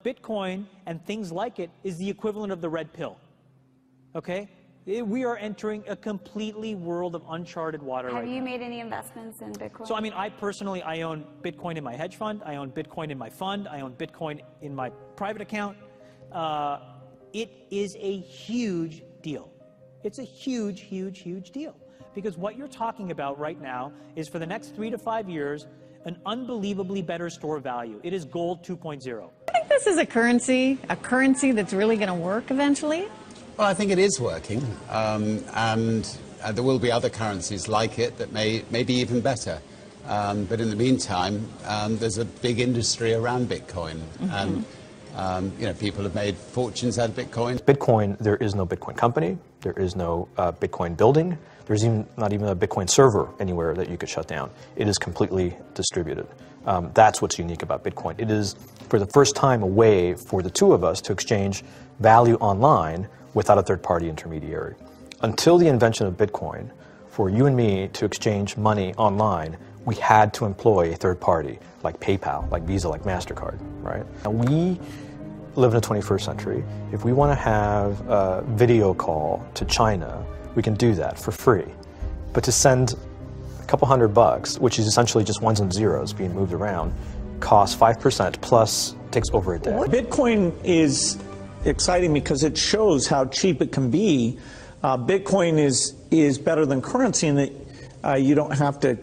Bitcoin and things like it is the equivalent of the red pill. Okay? We are entering a completely world of uncharted water right now. Have you made any investments in Bitcoin? So, I mean, I personally own Bitcoin in my hedge fund. I own Bitcoin in my fund. I own Bitcoin in my private account. It is a huge deal. It's a huge, huge, huge deal. Because what you're talking about right now is for the next 3 to 5 years, an unbelievably better store of value. It is gold 2.0. I think this is a currency that's really going to work eventually. Well, I think it is working, and there will be other currencies like it that may be even better. But in the meantime, there's a big industry around Bitcoin, and you know, people have made fortunes out of Bitcoin. Bitcoin, there is no Bitcoin company, there is no Bitcoin building, there's not even a Bitcoin server anywhere that you could shut down. It is completely distributed. That's what's unique about Bitcoin. It is, for the first time, a way for the two of us to exchange value online without a third-party intermediary. Until the invention of Bitcoin, for you and me to exchange money online, we had to employ a third party, like PayPal, like Visa, like MasterCard, right? Now we live in the 21st century. If we want to have a video call to China, we can do that for free. But to send a couple $100, which is essentially just ones and zeros being moved around, costs 5% plus takes over a day. Bitcoin is exciting because it shows how cheap it can be. Bitcoin is better than currency in that you don't have to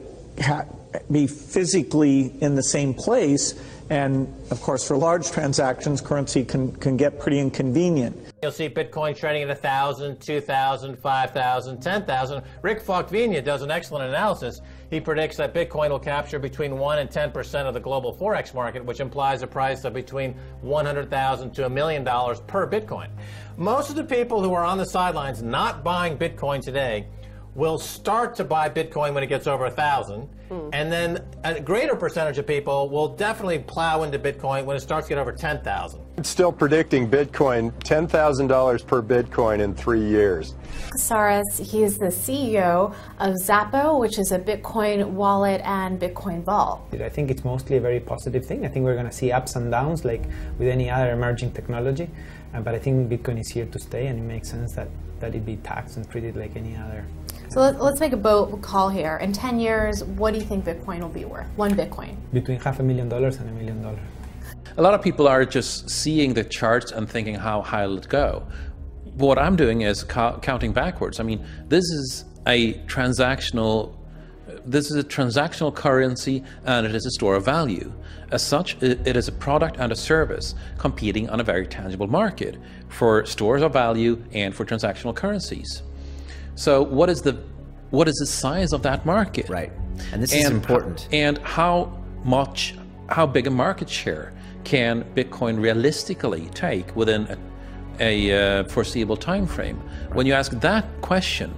be physically in the same place, and of course for large transactions currency can get pretty inconvenient. You'll see Bitcoin trading at 1,000, 2,000, 5,000, 10,000. Rick Falkvinia does an excellent analysis. He predicts that Bitcoin will capture between 1 and 10% of the global Forex market, which implies a price of between $100,000 to $1 million per Bitcoin. Most of the people who are on the sidelines not buying Bitcoin today will start to buy Bitcoin when it gets over 1,000, and then a greater percentage of people will definitely plow into Bitcoin when it starts to get over 10,000. It's still predicting Bitcoin, $10,000 per Bitcoin in 3 years. Saras, he is the CEO of Zappo, which is a Bitcoin wallet and Bitcoin vault. I think it's mostly a very positive thing. I think we're going to see ups and downs like with any other emerging technology, but I think Bitcoin is here to stay, and it makes sense that it be taxed and treated like any other. So let's make a bold call here. In 10 years, what do you think Bitcoin will be worth? One Bitcoin? Between $500,000 and $1 million. A lot of people are just seeing the charts and thinking, how high will it go? What I'm doing is counting backwards. I mean, this is a transactional currency, and it is a store of value. As such, it is a product and a service competing on a very tangible market for stores of value and for transactional currencies. So what is the size of that market? Right, and this is important. And how big a market share can Bitcoin realistically take within a foreseeable time frame? When you ask that question,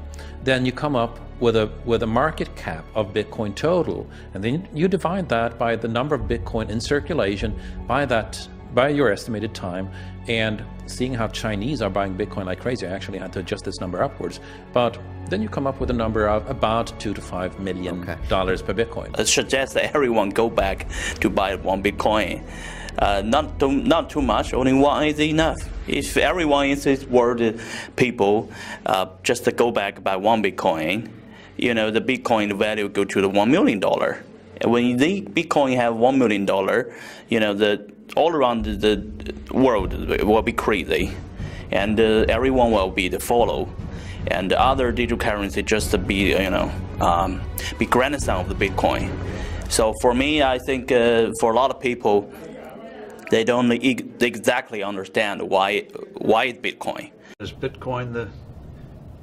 then you come up with a market cap of Bitcoin total, and then you divide that by the number of Bitcoin in circulation by your estimated time, and seeing how Chinese are buying Bitcoin like crazy. I actually had to adjust this number upwards, but then you come up with a number of about $2 to $5 million per Bitcoin. I suggest that everyone go back to buy one Bitcoin. Not too much, only one is enough. If everyone in this world, people, just to go back buy one Bitcoin, you know, the Bitcoin value go to the $1 million. And when the Bitcoin have $1 million, you know, all around the world will be crazy, and everyone will be the follow, and the other digital currency just to be, you know, be grandson of the Bitcoin. So for me, I think for a lot of people, they don't exactly understand why Bitcoin. Is Bitcoin the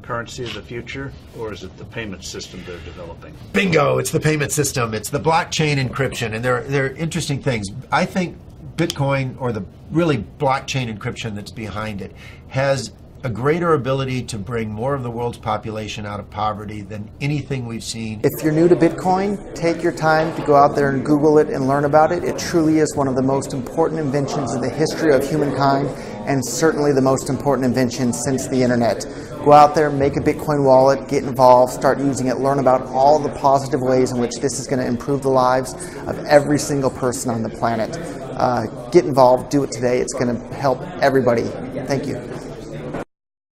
currency of the future, or is it the payment system they're developing? Bingo! It's the payment system. It's the blockchain encryption, and they're interesting things. I think Bitcoin, or the really blockchain encryption that's behind it, has a greater ability to bring more of the world's population out of poverty than anything we've seen. If you're new to Bitcoin, take your time to go out there and Google it and learn about it. It truly is one of the most important inventions in the history of humankind, and certainly the most important invention since the internet. Go out there, make a Bitcoin wallet, get involved, start using it, learn about all the positive ways in which this is going to improve the lives of every single person on the planet. Get involved, do it today. It's going to help everybody. Thank you.